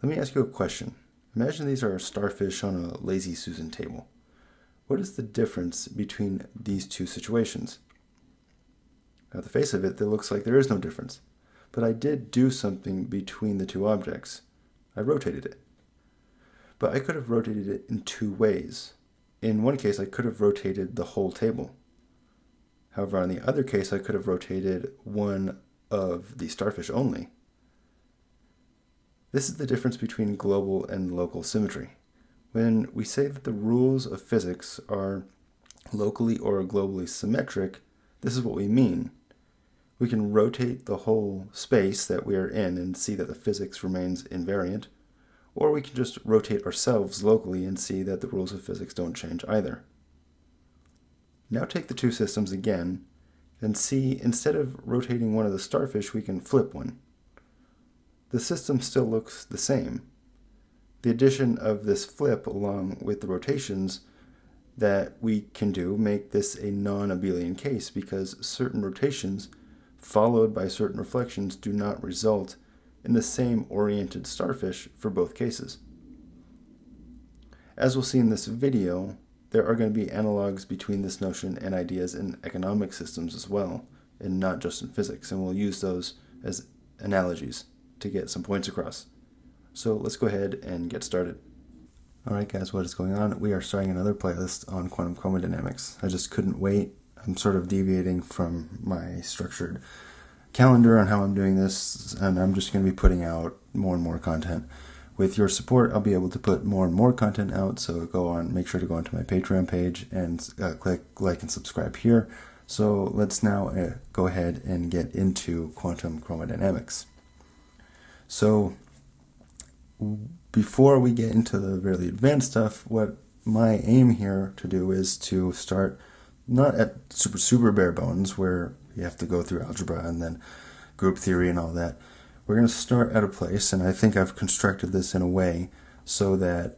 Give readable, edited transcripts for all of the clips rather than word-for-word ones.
Let me ask you a question. Imagine these are starfish on a lazy Susan table. What is the difference between these two situations? At the face of it, it looks like there is no difference. But I did do something between the two objects. I rotated it. But I could have rotated it in two ways. In one case, I could have rotated the whole table. However, in the other case, I could have rotated one of the starfish only. This is the difference between global and local symmetry. When we say that the rules of physics are locally or globally symmetric, this is what we mean. We can rotate the whole space that we are in and see that the physics remains invariant, or we can just rotate ourselves locally and see that the rules of physics don't change either. Now take the two systems again and see, instead of rotating one of the starfish, we can flip one. The system still looks the same. The addition of this flip along with the rotations that we can do make this a non-abelian case, because certain rotations followed by certain reflections do not result in the same oriented starfish for both cases. As we'll see in this video, there are going to be analogs between this notion and ideas in economic systems as well, and not just in physics, and we'll use those as analogies to get some points across. So let's go ahead and get started. Alright guys, what is going on? We are starting another playlist on quantum chromodynamics. I just couldn't wait. I'm sort of deviating from my structured calendar on how I'm doing this, and I'm just going to be putting out more and more content. With your support, I'll be able to put more and more content out, so make sure to go onto my Patreon page and click like and subscribe here. So let's now go ahead and get into quantum chromodynamics. So before we get into the really advanced stuff, what my aim here to do is to start not at super bare bones where you have to go through algebra and then group theory and all that. We're going to start at a place, and I think I've constructed this in a way so that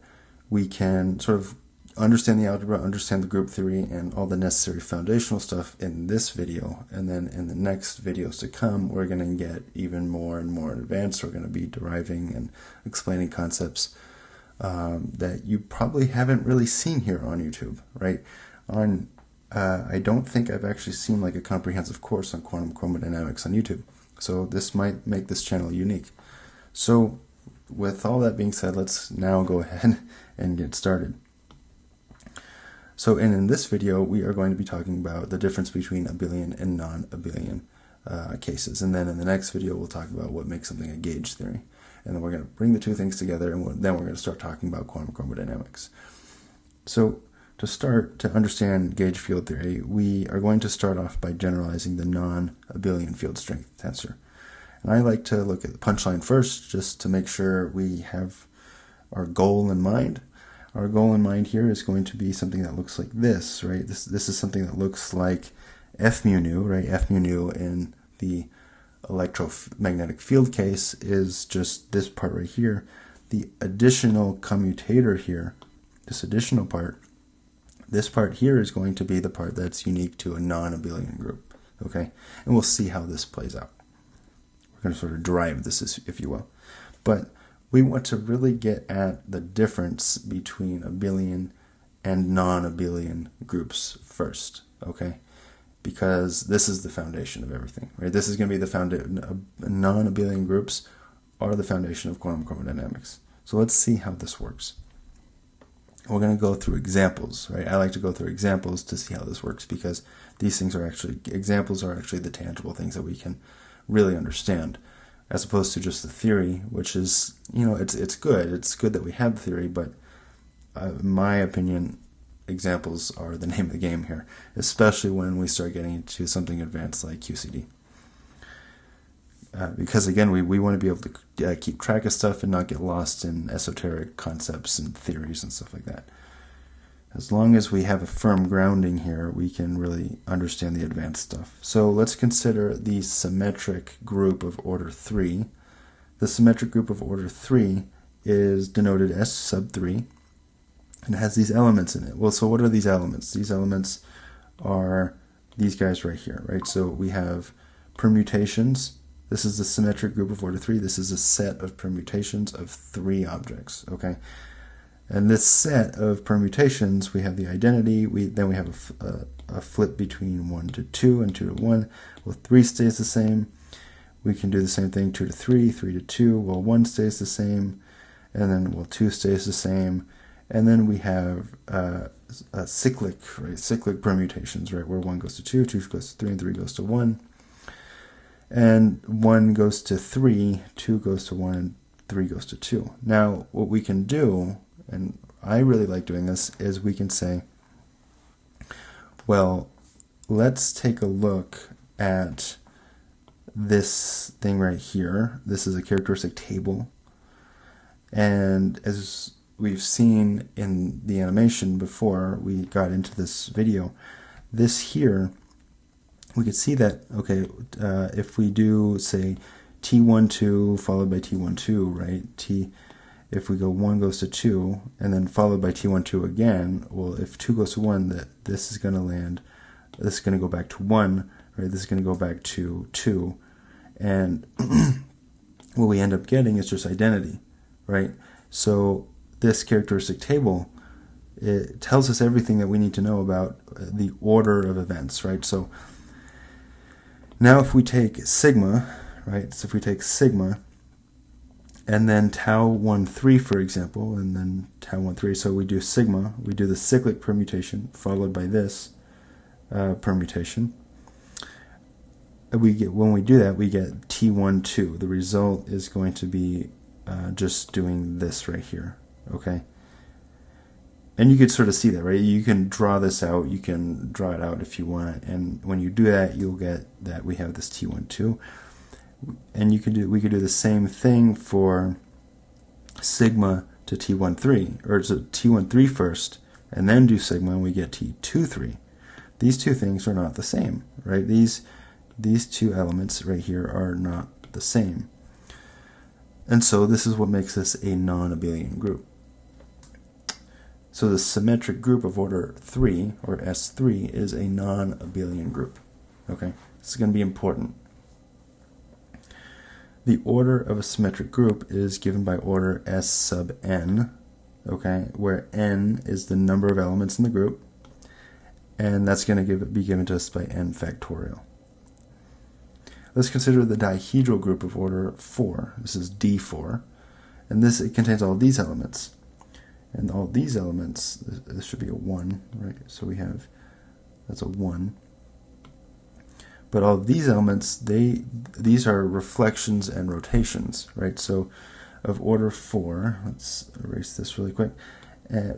we can sort of understand the algebra, understand the group theory, and all the necessary foundational stuff in this video. And then in the next videos to come, we're going to get even more and more advanced. We're going to be deriving and explaining concepts that you probably haven't really seen here on YouTube, right? I don't think I've actually seen like a comprehensive course on quantum chromodynamics on YouTube. So this might make this channel unique. So with all that being said, let's now go ahead and get started. So in this video, we are going to be talking about the difference between abelian and non-abelian cases. And then in the next video, we'll talk about what makes something a gauge theory. And then we're going to bring the two things together, and then we're going to start talking about quantum chromodynamics. So to start to understand gauge field theory, we are going to start off by generalizing the non-abelian field strength tensor. And I like to look at the punchline first, just to make sure we have our goal in mind. Our goal in mind here is going to be something that looks like this, right? This is something that looks like F mu nu, right? F mu nu in the electromagnetic field case is just this part right here. The additional commutator here, this additional part, this part here is going to be the part that's unique to a non-abelian group, okay? And we'll see how this plays out. We're going to sort of derive this, if you will. But we want to really get at the difference between abelian and non-abelian groups first, okay? Because this is the foundation of everything, right? This is going to be the foundation. Non-abelian groups are the foundation of quantum chromodynamics. So let's see how this works. We're going to go through examples, right? I like to go through examples to see how this works, because these things are actually, examples are actually the tangible things that we can really understand, as opposed to just the theory, which is, you know, it's good. It's good that we have the theory, but in my opinion, examples are the name of the game here, especially when we start getting into something advanced like QCD. Because again, we want to be able to keep track of stuff and not get lost in esoteric concepts and theories and stuff like that. As long as we have a firm grounding here, we can really understand the advanced stuff. So let's consider the symmetric group of order 3. The symmetric group of order 3 is denoted S sub 3 and has these elements in it. Well, so what are these elements? These elements are these guys right here, right? So we have permutations This is the symmetric group of order 3. This is a set of permutations of 3 objects, okay? And this set of permutations, we have the identity, then we have a flip between 1 to 2 and 2 to 1. Well, 3 stays the same. We can do the same thing, 2 to 3, 3 to 2. Well, 1 stays the same. And then, well, 2 stays the same. And then we have cyclic permutations, right, where 1 goes to 2, 2 goes to 3, and 3 goes to 1. And 1 goes to 3, 2 goes to 1, and 3 goes to 2. Now, what we can do, and I really like doing this, is we can say, well, let's take a look at this thing right here. This is a characteristic table. And as we've seen in the animation before we got into this video, this here, we could see that, okay, if we do, say, T12 followed by T12, right? If we go 1 goes to 2, and then followed by T12 again, well, if 2 goes to 1, this is going to land, this is going to go back to 1, right? This is going to go back to 2. And what we end up getting is just identity, right? So this characteristic table, it tells us everything that we need to know about the order of events, right? So now if we take sigma, right? So if we take sigma and then tau 13, for example, and then tau 13, so we do sigma, we do the cyclic permutation followed by this permutation. When we do that, we get T12. The result is going to be just doing this right here, okay? And you could sort of see that, right? You can draw this out. You can draw it out if you want. And when you do that, you'll get that we have this T12. And we could do the same thing for sigma to T13, or to T13 first, and then do sigma, and we get T23. These two things are not the same, right? These two elements right here are not the same. And so this is what makes this a non-abelian group. So the symmetric group of order 3, or S3, is a non-abelian group. Okay, this is going to be important. The order of a symmetric group is given by order S sub n, okay, where n is the number of elements in the group, and that's going to be given to us by n factorial. Let's consider the dihedral group of order 4. This is D4, and it contains all these elements. And all these elements, this should be a 1, right? So we have, that's a 1. But all of these elements, these are reflections and rotations, right? So of order 4, let's erase this really quick,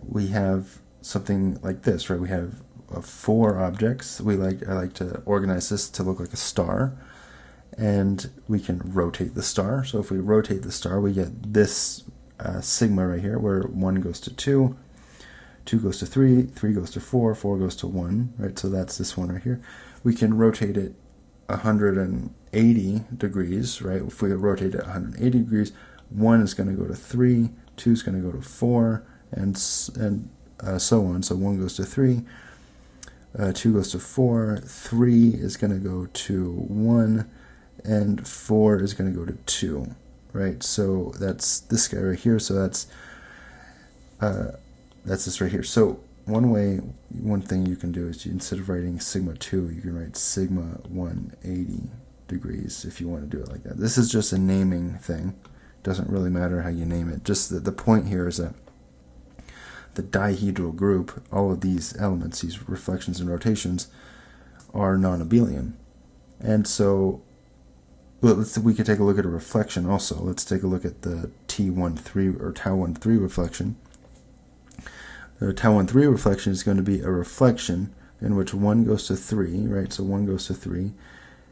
we have something like this, right? We have 4 objects. I like to organize this to look like a star. And we can rotate the star. So if we rotate the star, we get this sigma right here, where 1 goes to 2, 2 goes to 3, 3 goes to 4, 4 goes to 1, right? So that's this one right here. We can rotate it 180 degrees, right? If we rotate it 180 degrees, 1 is going to go to 3, 2 is going to go to 4, and so on. So 1 goes to 3, 2 goes to 4, 3 is going to go to 1, and 4 is going to go to 2, right? So that's this guy right here. So that's this right here. So one thing you can do is instead of writing sigma 2, you can write sigma 180 degrees if you want to do it like that. This is just a naming thing. It doesn't really matter how you name it. Just the point here is that the dihedral group, all of these elements, these reflections and rotations, are non-abelian. And so we could take a look at a reflection also. Let's take a look at the T13 or tau 13 reflection. The tau 13 reflection is going to be a reflection in which 1 goes to 3, right? So 1 goes to 3,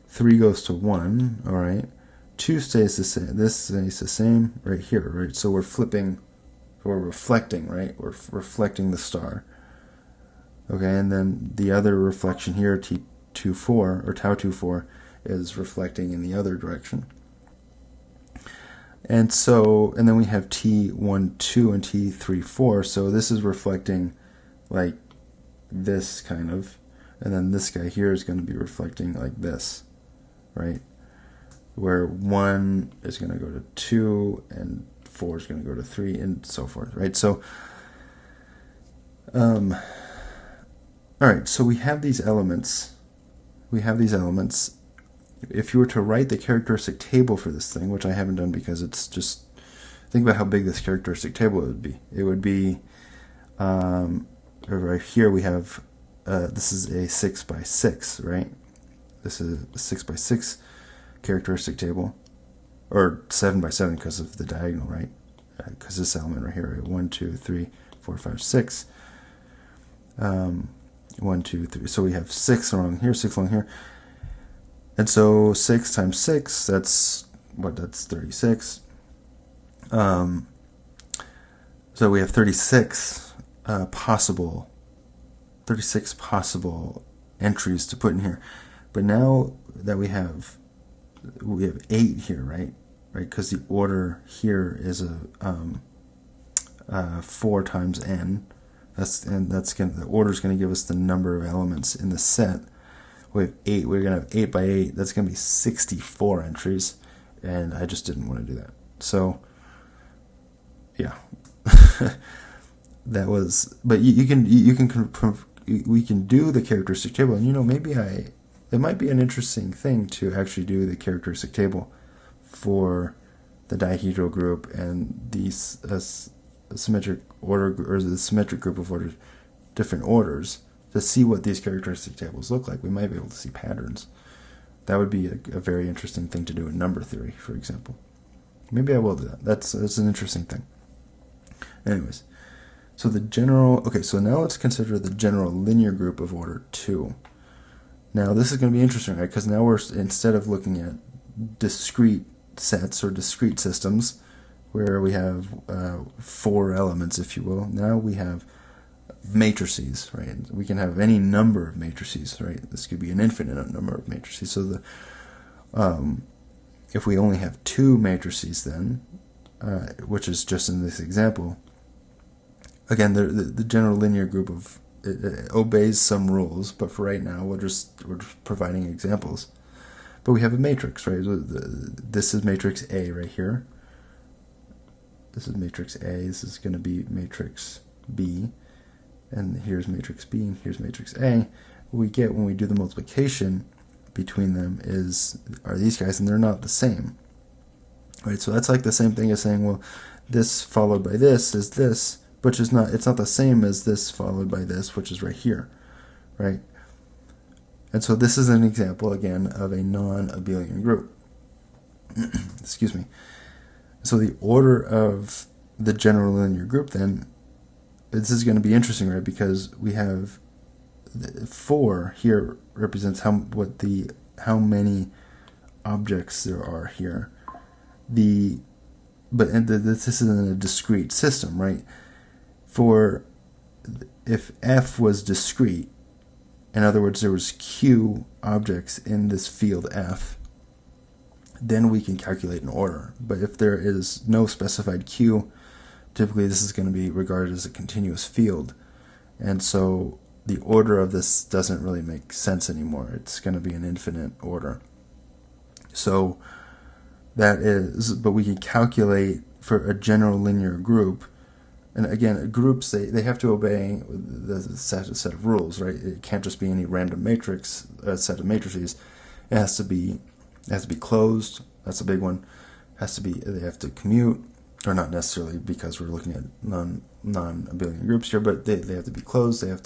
3 goes to 1, all right? 2 stays the same. This stays the same right here, right? So we're reflecting, right? We're reflecting the star. Okay, and then the other reflection here, T24 or tau 24, is reflecting in the other direction. And then we have T12 and T34, so this is reflecting like this kind of, and then this guy here is going to be reflecting like this, right? where 1 is going to go to 2 and 4 is going to go to 3 and so forth, right? So, all right, so we have these elements. If you were to write the characteristic table for this thing, which I haven't done because it's just, think about how big this characteristic table would be. It would be, right here we have, this is a 6 by 6, right? This is a 6 by 6 characteristic table, or 7 by 7 because of the diagonal, right? Because this element right here, right? 1, 2, 3, 4, 5, 6. 1, 2, 3. So we have 6 along here, 6 along here. And so 6 times 6, that's what? That's 36. So we have 36 possible entries to put in here. But now that we have 8 here, right? Right, because the order here is a 4 times n. The order is going to give us the number of elements in the set. We have 8. We're going to have 8 by 8. That's going to be 64 entries, and I just didn't want to do that. So, yeah, that was. But we can do the characteristic table, and maybe it might be an interesting thing to actually do the characteristic table for the dihedral group and these symmetric order, or the symmetric group of different orders, to see what these characteristic tables look like. We might be able to see patterns. That would be a very interesting thing to do in number theory, for example. Maybe I will do that. That's an interesting thing. Anyways, so so now let's consider the general linear group of order 2. Now this is going to be interesting, right? Because now instead of looking at discrete sets or discrete systems where we have 4 elements, if you will, now we have matrices, right? We can have any number of matrices, right? This could be an infinite number of matrices. So if we only have 2 matrices, then, which is just in this example, again, the general linear group it obeys some rules, but for right now, we're just providing examples. But we have a matrix, right? This is matrix A right here. This is matrix A. This is going to be matrix B. And here's matrix B, and here's matrix A. What we get when we do the multiplication between them are these guys, and they're not the same. Right? So that's like the same thing as saying, well, this followed by this is this, which is not, it's not the same as this followed by this, which is right here, right? And so this is an example, again, of a non-abelian group. Excuse me. So the order of the general linear group, then, this is going to be interesting, right? Because we have 4 here represents how many objects there are here. This isn't a discrete system, right? If F was discrete, in other words, there was Q objects in this field F, then we can calculate an order. But if there is no specified Q, typically this is going to be regarded as a continuous field. And so the order of this doesn't really make sense anymore. It's going to be an infinite order. So but we can calculate for a general linear group. And again, groups, they have to obey the set of rules, right? It can't just be any random matrix, set of matrices. It has to be closed. That's a big one. They have to commute, or not necessarily because we're looking at non-abelian groups here, but they have to be closed. There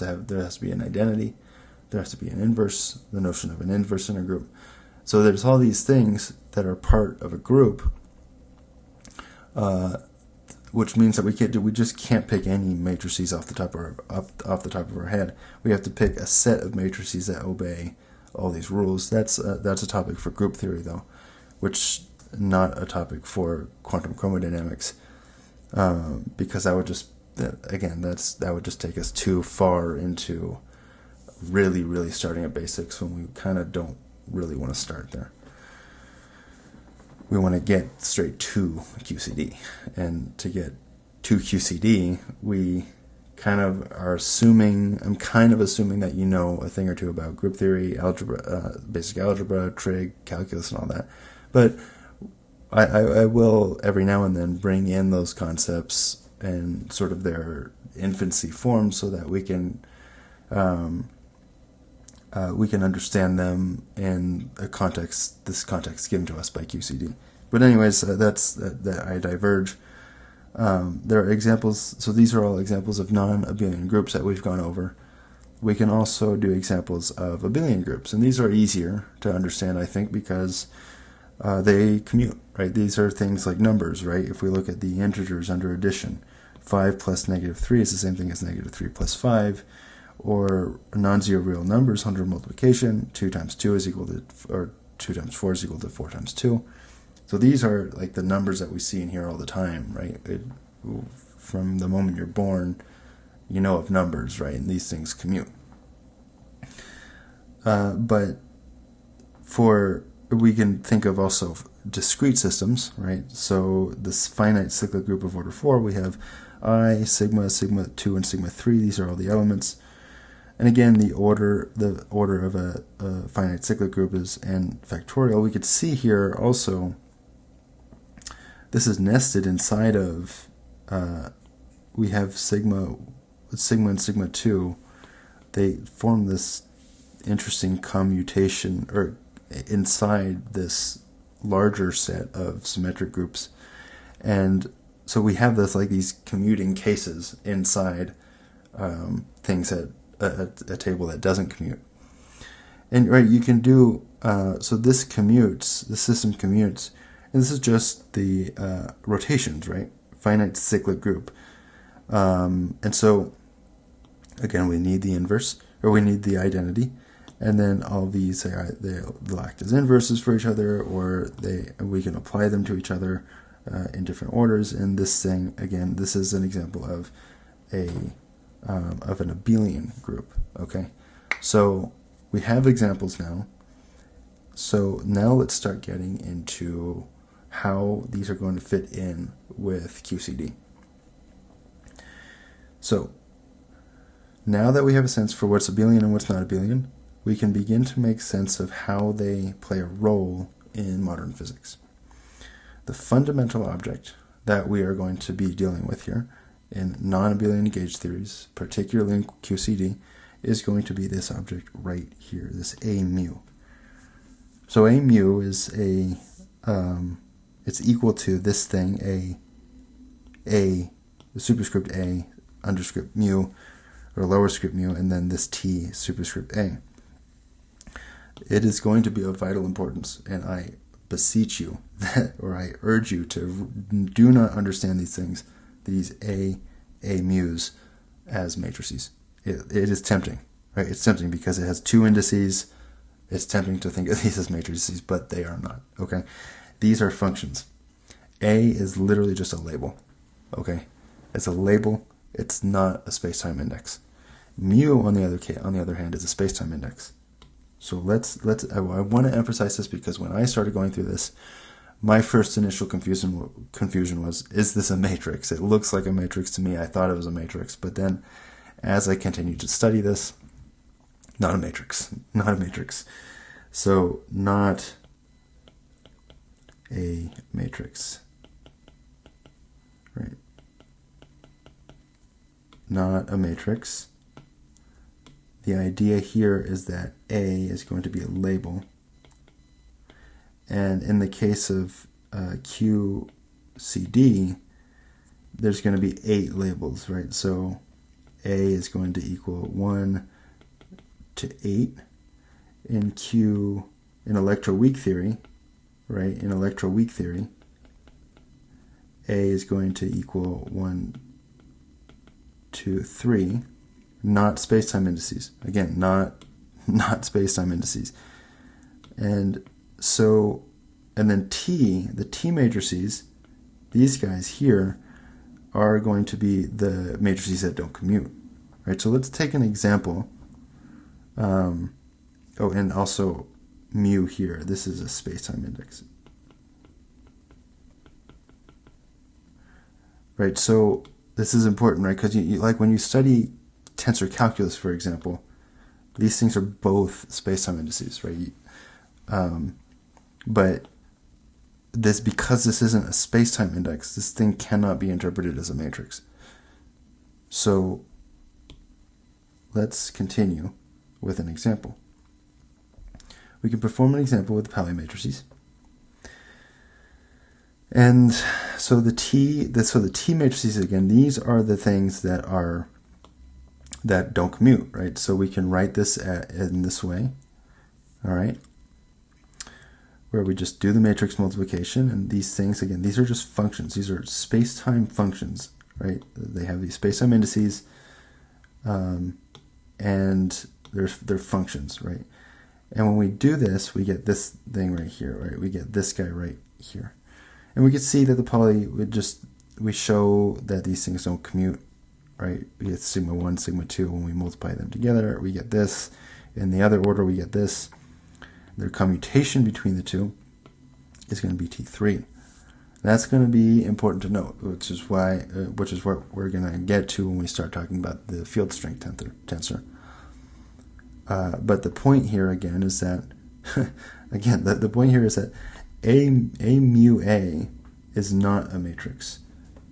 has to be an identity. There has to be an inverse, the notion of an inverse in a group. So there's all these things that are part of a group, which means that we just can't pick any matrices off the top of our head. We have to pick a set of matrices that obey all these rules. That's a topic for group theory, though, which not a topic for quantum chromodynamics, because that would just take us too far into really starting at basics when we kind of don't really want to start there. We want to get straight to QCD, and to get to QCD, we kind of are assuming, I'm kind of assuming that you know a thing or two about group theory, algebra, basic algebra, trig, calculus, and all that. But I will every now and then bring in those concepts and sort of their infancy form so that we can understand them in a context, this context given to us by QCD. But anyways, that I diverge. There are examples, so these are all examples of non-abelian groups that we've gone over. We can also do examples of abelian groups, and these are easier to understand, I think, because they commute, right? These are things like numbers, right? If we look at the integers under addition, 5 plus negative 3 is the same thing as negative 3 plus 5, or non-zero real numbers under multiplication, 2 times 2 is equal to, or 2 times 4 is equal to 4 times 2. So these are like the numbers that we see in here all the time, right? From the moment you're born, you know of numbers, right? And these things commute. But we can think of also discrete systems, right? So this finite cyclic group of order 4, we have I, sigma, sigma 2, and sigma 3. These are all the elements. And again, the order of a finite cyclic group is n factorial. We could see here also, this is nested inside of, we have sigma and sigma 2. They form this interesting commutation, or inside this larger set of symmetric groups. And so we have this, like, these commuting cases inside things at a table that doesn't commute. And right, you can do, so this commutes, the system commutes, and this is just the rotations, right? Finite cyclic group. And so, again, we need the inverse, or we need the identity, and then all these, they'll act as inverses for each other, or we can apply them to each other in different orders. And this thing, again, this is an example of an abelian group. Okay, so we have examples now. So now let's start getting into how these are going to fit in with QCD. So now that we have a sense for what's abelian and what's not abelian, we can begin to make sense of how they play a role in modern physics. The fundamental object that we are going to be dealing with here in non-abelian gauge theories, particularly in QCD, is going to be this object right here, this A mu. So A mu is it's equal to this thing, the superscript A, underscript mu, or lower script mu, and then this T, superscript A. It is going to be of vital importance, and I beseech you, or I urge you to do not understand these things, these A mu's, as matrices. It is tempting, right? It's tempting because it has two indices. It's tempting to think of these as matrices, but they are not, okay? These are functions. A is literally just a label, okay? It's a label. It's not a space-time index. Mu, on the other hand, is a space-time index. So I want to emphasize this because when I started going through this, my first initial confusion was, is this a matrix? It looks like a matrix to me. I thought it was a matrix, but then as I continued to study this, not a matrix. So not a matrix, right? Not a matrix. The idea here is that A is going to be a label. And in the case of QCD, there's going to be 8 labels, right? So A is going to equal 1 to 8. In electroweak theory, right? In electroweak theory, A is going to equal 1 to 3. Not space-time indices. Again, not space-time indices. And then T, the T matrices, these guys here are going to be the matrices that don't commute. Right? So let's take an example. And also mu here. This is a space-time index. Right? So this is important, right? Because you like when you study tensor calculus, for example, these things are both space-time indices, right? But because this isn't a space-time index, this thing cannot be interpreted as a matrix. So let's continue with an example. We can perform an example with the Pauli matrices. And so the T matrices, again, these are the things that don't commute, right? So we can write this in this way, all right, where we just do the matrix multiplication, and these things, again, these are just functions. These are space-time functions, right? They have these space-time indices, and they're functions, right? And when we do this, we get this thing right here, right? We get this guy right here. And we can see that the Pauli we show that these things don't commute, right? We get sigma 1, sigma 2. When we multiply them together, we get this. In the other order, we get this. Their commutation between the two is going to be T3. That's going to be important to note, which is what we're going to get to when we start talking about the field strength tensor. But the point here again is that, the point here is that a mu A is not a matrix,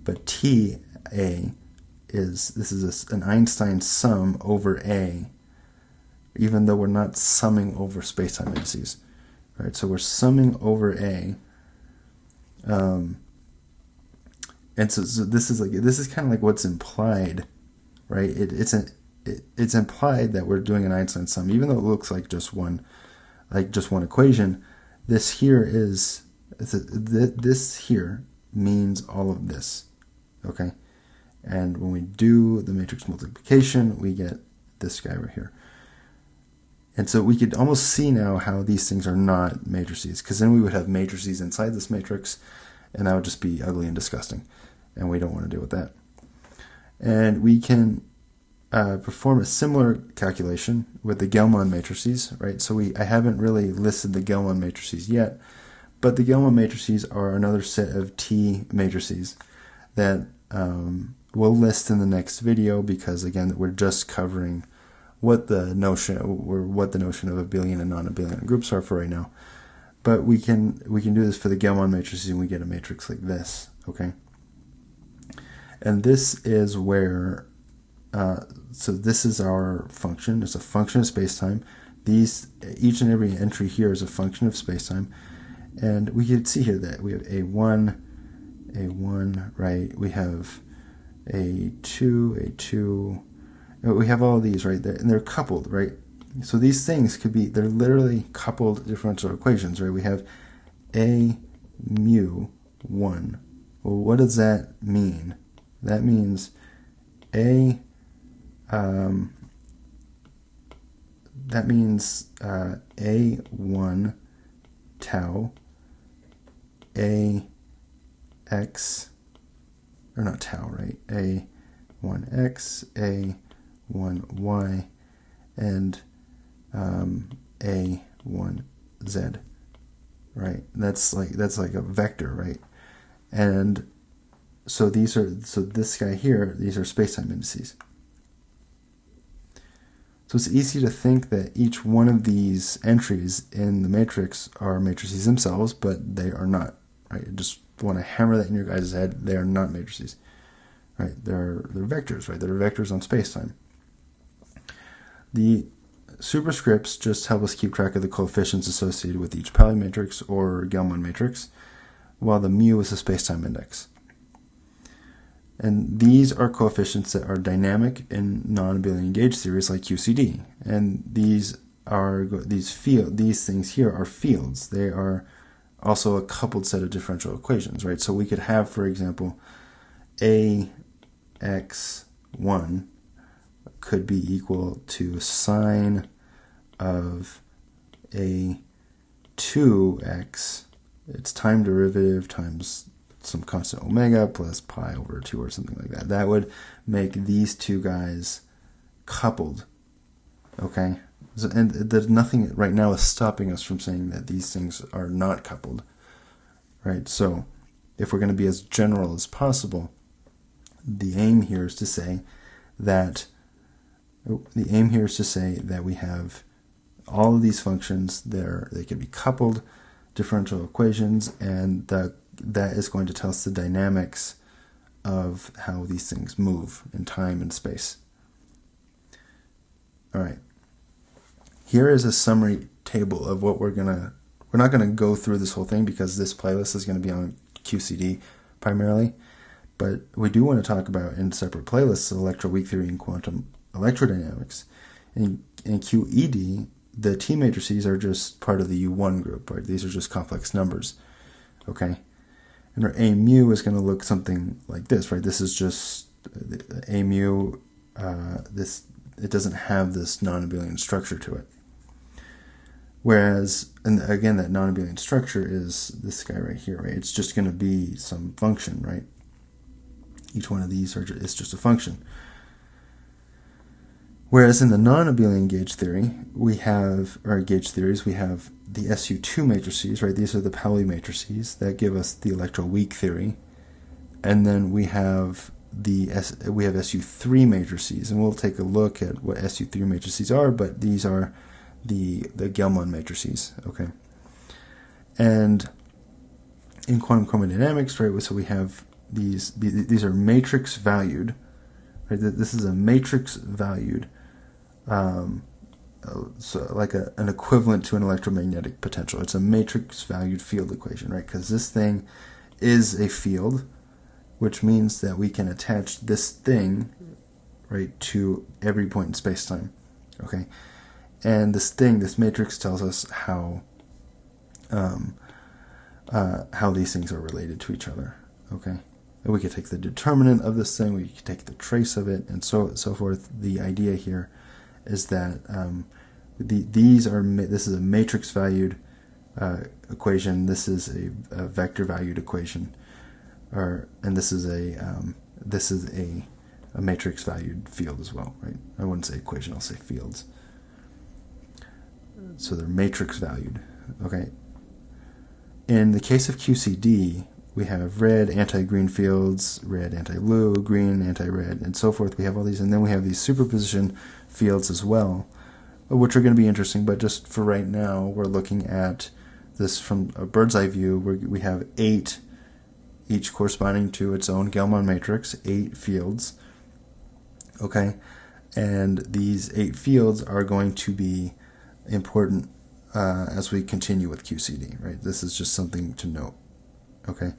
but T A is an Einstein sum over A, even though we're not summing over space-time indices, right? So we're summing over A, and so this is kind of like what's implied, right? It's implied that we're doing an Einstein sum, even though it looks like just one equation. This here means all of this, okay? And when we do the matrix multiplication, we get this guy right here. And so we could almost see now how these things are not matrices, because then we would have matrices inside this matrix, and that would just be ugly and disgusting, and we don't want to deal with that. And we can perform a similar calculation with the Gelman matrices, right? So I haven't really listed the Gelman matrices yet, but the Gelman matrices are another set of T matrices that we'll list in the next video, because again, we're just covering what the notion of abelian and non-abelian groups are for right now. But we can do this for the Gelman matrices, and we get a matrix like this, okay? And this is where so this is our function. It's a function of spacetime. Each and every entry here is a function of spacetime. And we can see here that we have A1, right? We have A2, we have all these, right? And they're coupled, right? So these things they're literally coupled differential equations, right? We have A mu 1. Well, what does that mean? That means A A1 tau AX, or not tau, right? A1X, A1Y, and A1Z, right? That's like a vector, right? And so this guy here, these are spacetime indices. So it's easy to think that each one of these entries in the matrix are matrices themselves, but they are not, right? I just want to hammer that in your guys' head. They are not matrices, right? They're vectors, right? They're vectors on spacetime. The superscripts just help us keep track of the coefficients associated with each Pauli matrix or Gelman matrix, while the mu is the spacetime index. And these are coefficients that are dynamic in non-abelian gauge theories like QCD. And these things here are fields. They are also a coupled set of differential equations, right? So we could have, for example, AX1 could be equal to sine of A2x, its time derivative times some constant omega plus pi over 2 or something like that. That would make these two guys coupled, okay? So, and there's nothing right now is stopping us from saying that these things are not coupled, right? So if we're going to be as general as possible, the aim here is to say that we have all of these functions. They can be coupled, differential equations, and that is going to tell us the dynamics of how these things move in time and space. All right. Here is a summary table of what we're not going to go through this whole thing because this playlist is going to be on QCD primarily, but we do want to talk about in separate playlists electroweak theory and quantum electrodynamics. In QED, the T matrices are just part of the U1 group, right? These are just complex numbers, okay? And our A mu is going to look something like this, right? This is just A mu, it doesn't have this non-abelian structure to it. Whereas, and again, that non-abelian structure is this guy right here, right? It's just going to be some function, right? Each one of these is just a function. Whereas in the non-abelian gauge theory, we have the SU2 matrices, right? These are the Pauli matrices that give us the electroweak theory. And then we have SU3 matrices, and we'll take a look at what SU3 matrices are, but these are the Gelman matrices, okay? And in quantum chromodynamics, right, so we have these are matrix valued, right? This is a matrix valued, so like an equivalent to an electromagnetic potential. It's a matrix valued field equation, right? Because this thing is a field, which means that we can attach this thing, right, to every point in space-time, okay? And this matrix tells us how these things are related to each other, okay? And we could take the determinant of this thing, we could take the trace of it, and so forth. The idea here is that this is a matrix-valued equation. This is a vector-valued equation, and this is a matrix-valued field as well, right? I wouldn't say equation, I'll say fields. So they're matrix valued, okay? In the case of QCD, we have red anti-green fields, red anti-blue, green anti-red, and so forth. We have all these, and then we have these superposition fields as well, which are going to be interesting, but just for right now, we're looking at this from a bird's eye view, where we have 8, each corresponding to its own Gelman matrix, 8 fields, okay? And these 8 fields are going to be important as we continue with QCD, right? This is just something to note, okay?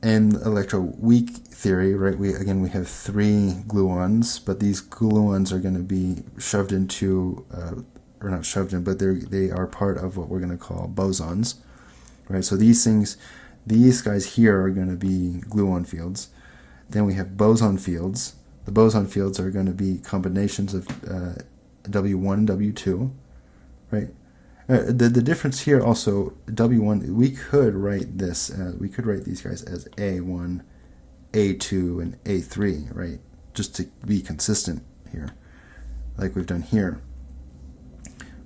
In electroweak theory, right, we have 3 gluons, but these gluons are going to be shoved into, or not shoved in, but they are part of what we're going to call bosons, right? So these guys here are going to be gluon fields. Then we have boson fields. The boson fields are going to be combinations of W1 and W2, right? The difference here also, W1, we could write these guys as A1, A2, and A3, right? Just to be consistent here, like we've done here.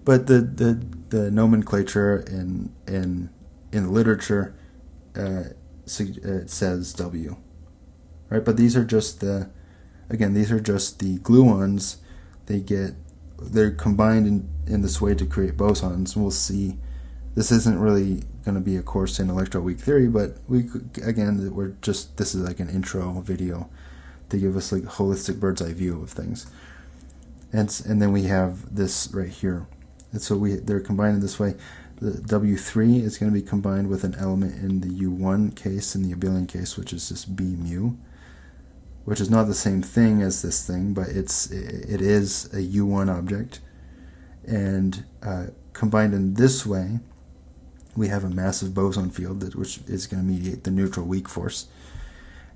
But the nomenclature in the literature it says W, right? But these are just the gluons. They're combined in this way to create bosons. We'll see. This isn't really going to be a course in electroweak theory, but this is like an intro video to give us like a holistic bird's eye view of things. And then we have this right here. And so they're combined in this way. The W3 is going to be combined with an element in the U1 case, in the abelian case, which is just B mu, which is not the same thing as this thing, but it is a U1 object. And combined in this way, we have a massive boson field, which is going to mediate the neutral weak force.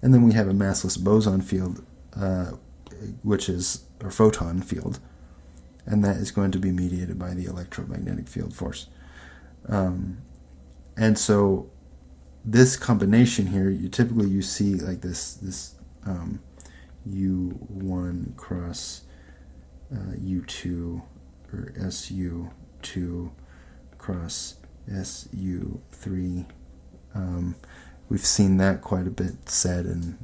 And then we have a massless boson field, which is a photon field. And that is going to be mediated by the electromagnetic field force. And so this combination here, you see like this U1 cross U2, or SU2 cross SU3. We've seen that quite a bit said in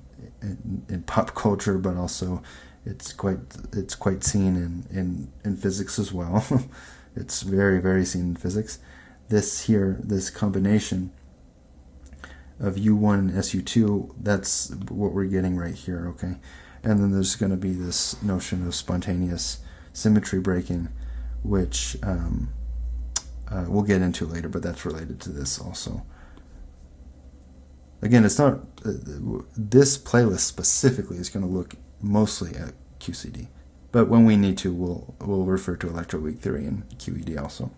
pop culture, but also it's quite seen in physics as well. It's very, very seen in physics. this here, this combination of U1 and SU2, that's what we're getting right here, okay? And then there's going to be this notion of spontaneous symmetry breaking, which we'll get into later, but that's related to this also. Again, it's not, this playlist specifically is going to look mostly at QCD, but when we need to, we'll refer to electroweak theory and QED also.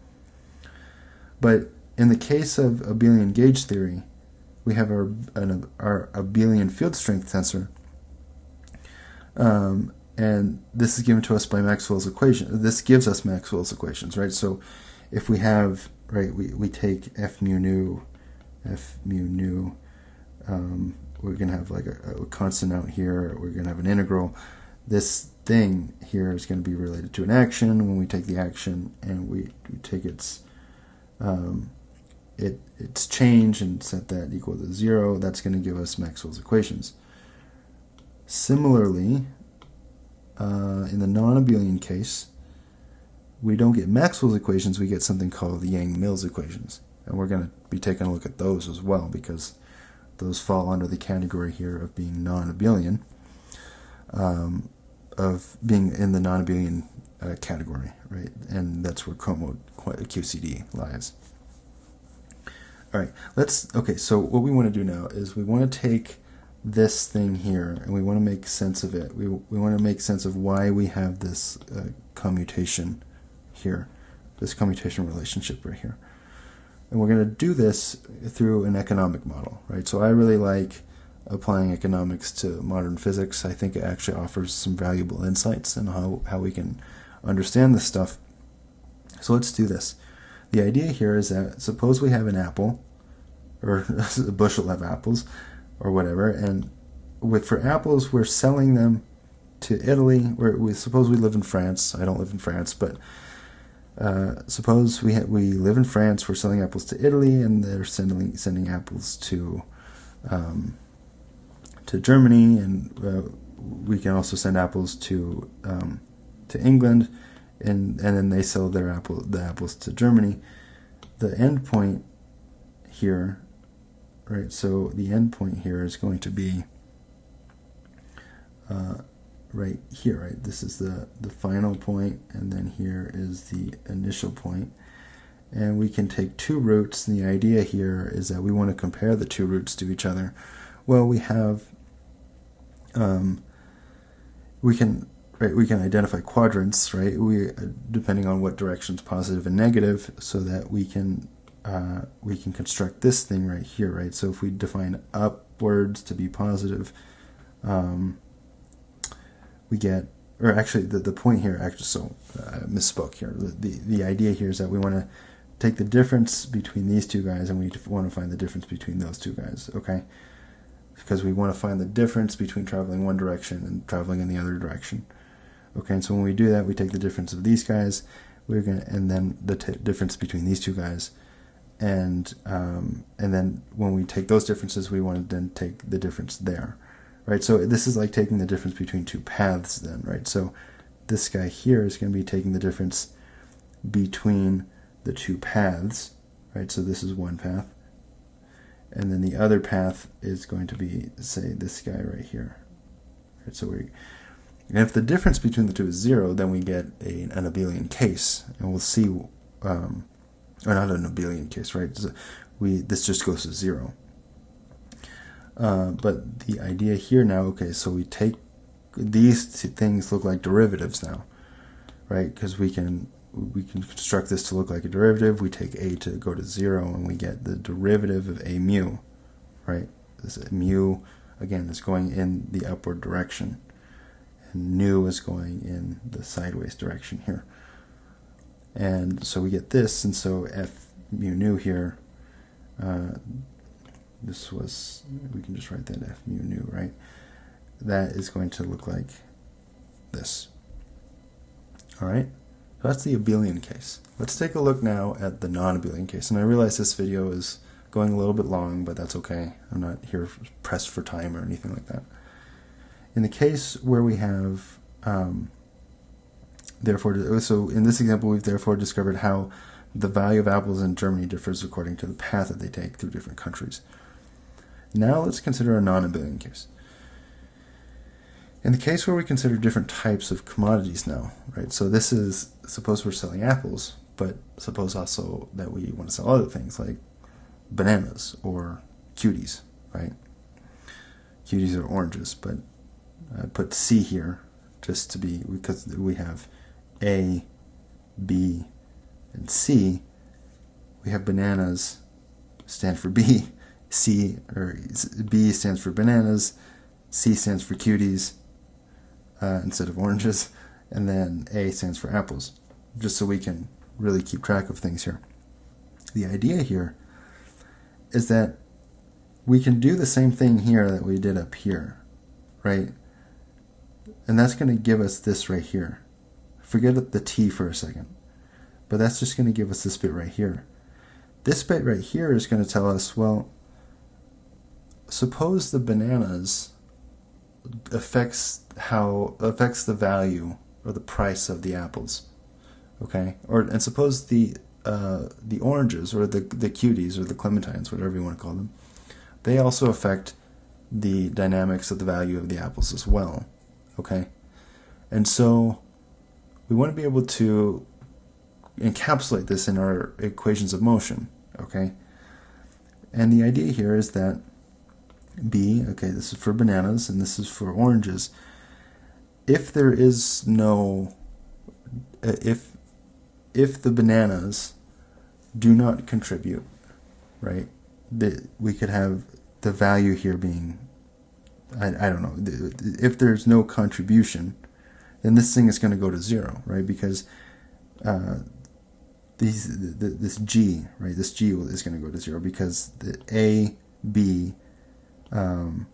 But in the case of abelian gauge theory, we have our abelian field strength tensor, and this is given to us by Maxwell's equation. This gives us Maxwell's equations, right? So if we have, right, we take F mu nu, we're going to have like a constant out here, we're going to have an integral. This thing here is going to be related to an action. When we take the action and we take its change and set that equal to 0, that's going to give us Maxwell's equations. Similarly, in the non-abelian case, we don't get Maxwell's equations, we get something called the Yang-Mills equations. And we're going to be taking a look at those as well, because those fall under the category here of being non-abelian, of being in the non-abelian category, right? And that's where QCD lies. All right, okay, so what we want to do now is we want to take this thing here and we want to make sense of it. We want to make sense of why we have this commutation here, this commutation relationship right here. And we're going to do this through an economic model, right? So I really like applying economics to modern physics. I think it actually offers some valuable insights in how we can understand this stuff. So let's do this. The idea here is that suppose we have an apple, or a bushel of apples, or whatever, and for apples we're selling them to Italy. Suppose we live in France. I don't live in France, but suppose we live in France. We're selling apples to Italy, and they're sending apples to Germany, and we can also send apples to England, and then they sell the apples to Germany. The end point here, right? So the end point here is going to be right here, right? This is the final point, and then here is the initial point. And we can take two roots, and the idea here is that we want to compare the two roots to each other. Well, we have we can identify quadrants, right? Depending on what direction's positive and negative, so that we can construct this thing right here, right? So if we define upwards to be positive, we get, or actually the point here, I misspoke here. The idea here is that we want to take the difference between these two guys, and we want to find the difference between those two guys, okay? Because we want to find the difference between traveling one direction and traveling in the other direction. Okay, and so when we do that, we take the difference of these guys, and then the difference between these two guys, and then when we take those differences, we want to then take the difference there, right? So this is like taking the difference between two paths then, right? So this guy here is going to be taking the difference between the two paths, right? So this is one path, and then the other path is going to be, say, this guy right here, right? So and if the difference between the two is 0, then we get an abelian case, and we'll see, or not an abelian case, right? So this just goes to 0. But the idea here now, okay, so we take these two things look like derivatives now, right? Because we can construct this to look like a derivative. We take a to go to 0, and we get the derivative of a mu, right? This mu, again, is going in the upward direction, and nu is going in the sideways direction here. And so we get this, and so F mu nu here, we can just write that F mu nu, right? That is going to look like this. All right? So that's the abelian case. Let's take a look now at the non-abelian case. And I realize this video is going a little bit long, but that's okay. I'm not here pressed for time or anything like that. In the case where we have, so in this example, we've therefore discovered how The value of apples in Germany differs according to the path that they take through different countries. Now let's consider a non-abelian case. In the case where we consider different types of commodities now, right? So this is, suppose we're selling apples, but suppose also that we want to sell other things like bananas or cuties, right? Cuties are oranges, but I put C here just to be, because we have A, B, and C. We have bananas stand for B, C, or B stands for bananas, C stands for cuties instead of oranges, and then A stands for apples, just so we can really keep track of things here. The idea here is that we can do the same thing here that we did up here, right? And that's going to give us this right here. Forget the T for a second, but that's just going to give us this bit right here. This bit right here is going to tell us, well, suppose the bananas affects the value or the price of the apples, okay? And suppose the oranges or the cuties or the clementines, whatever you want to call them, they also affect the dynamics of the value of the apples as well, okay? And so we want to be able to encapsulate this in our equations of motion, okay? And the idea here is that B, okay, this is for bananas and this is for oranges. If there is no, if the bananas do not contribute, right, we could have the value here being, I don't know, if there's no contribution, then this thing is going to go to zero, right? Because this G, right, this G is going to go to zero because the A, B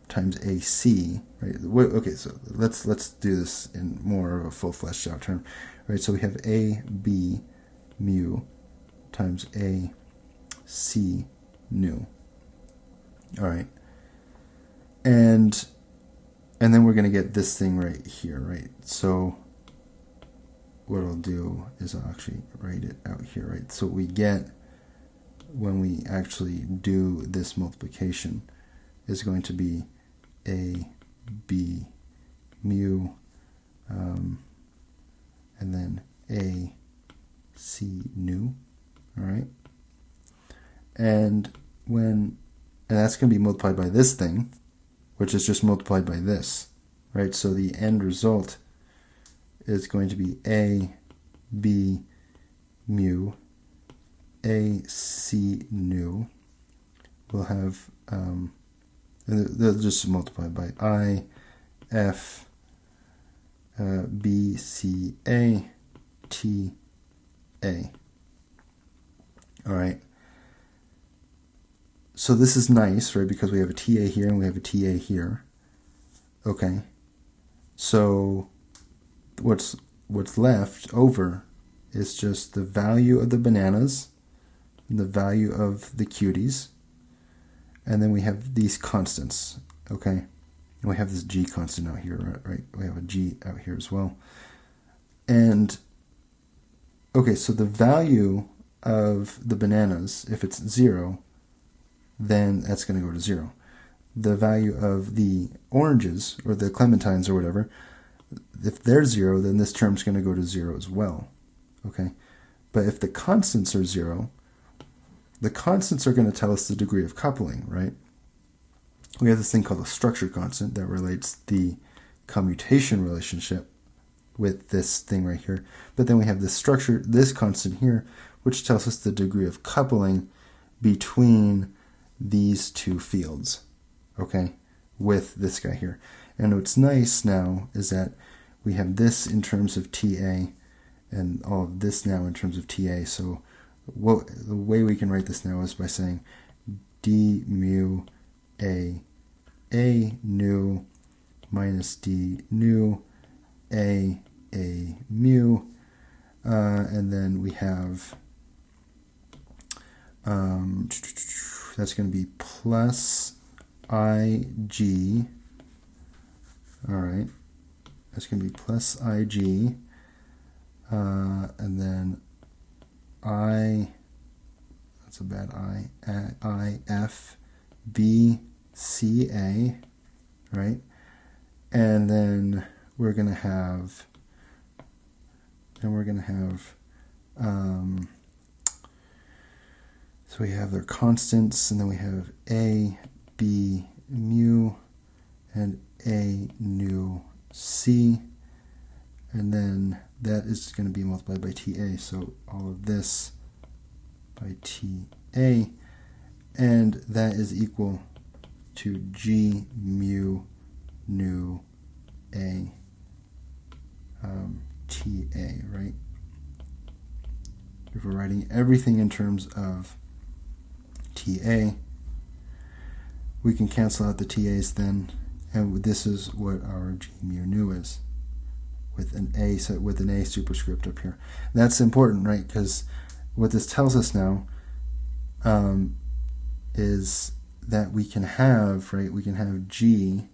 times AC, right? Okay, so let's do this in more of a full fleshed out term, right? So we have A, B, mu times A, C, nu. All right, and then we're going to get this thing right here, right? So what I'll do is I'll actually write it out here, right? So we get, when we actually do this multiplication, is going to be A, B, mu, and then A, C, nu, all right? And that's going to be multiplied by this thing, which is just multiplied by this, right? So the end result is going to be A, B, mu, A, C, nu. We'll have, they'll just multiply by I, F, B, C, A, T, A. All right. So this is nice, right? Because we have a TA here and we have a TA here. Okay. So what's left over is just the value of the bananas and the value of the cuties. And then we have these constants, okay? And we have this G constant out here, right? We have a G out here as well. And, okay, so the value of the bananas, if it's 0, then that's going to go to 0. The value of the oranges, or the clementines or whatever, if they're 0, then this term's going to go to 0 as well, okay? But if the constants are 0, the constants are going to tell us the degree of coupling, right? We have this thing called a structure constant that relates the commutation relationship with this thing right here. But then we have this constant here, which tells us the degree of coupling between these two fields, okay, with this guy here. And what's nice now is that we have this in terms of TA and all of this now in terms of TA. So the way we can write this now is by saying d mu a nu minus d nu a mu, and then we have that's going to be plus ig. All right, that's going to be plus ig, and then that's a bad I, F, B, C, A, right? And then we're going to have, so we have their constants, and then we have A, B, mu, and A, nu, C, and then that is going to be multiplied by TA, so all of this by TA, and that is equal to G mu nu A TA, right? If we're writing everything in terms of TA, we can cancel out the TAs then, and this is what our G mu nu is, with an A superscript up here. And that's important, right? Because what this tells us now is that we can have, right? We can have G1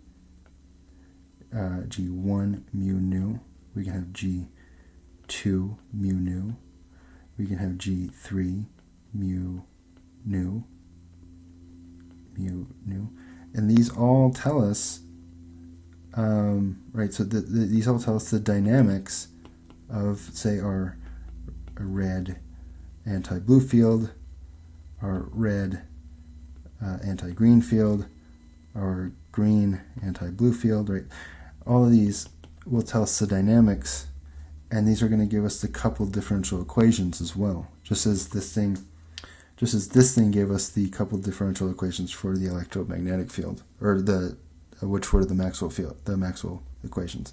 mu nu. We can have G2 mu nu. We can have G3 mu nu. And these all tell us, right, so these all tell us the dynamics of, say, our red anti-blue field, our red anti-green field, our green anti-blue field, right? All of these will tell us the dynamics, and these are going to give us the coupled differential equations as well, just as this thing gave us the coupled differential equations for the electromagnetic field, or which were the Maxwell equations.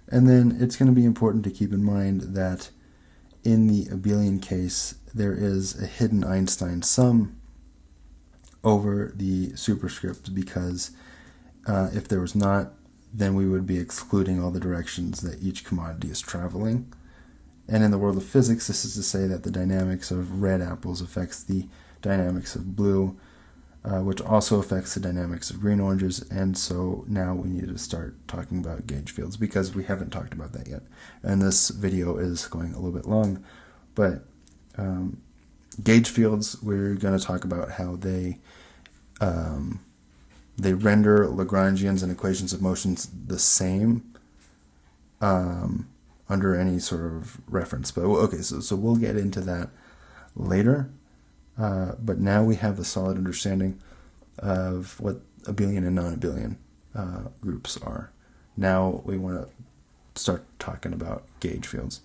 And then it's going to be important to keep in mind that in the abelian case, there is a hidden Einstein sum over the superscript, because if there was not, then we would be excluding all the directions that each commodity is traveling. And in the world of physics, this is to say that the dynamics of red apples affects the dynamics of blue, which also affects the dynamics of green oranges. And so now we need to start talking about gauge fields, because we haven't talked about that yet. And this video is going a little bit long, but gauge fields, we're going to talk about how they render Lagrangians and equations of motions the same under any sort of reference. But okay, so we'll get into that later. But now we have a solid understanding of what abelian and non-abelian groups are. Now we want to start talking about gauge fields.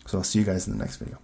So I'll see you guys in the next video.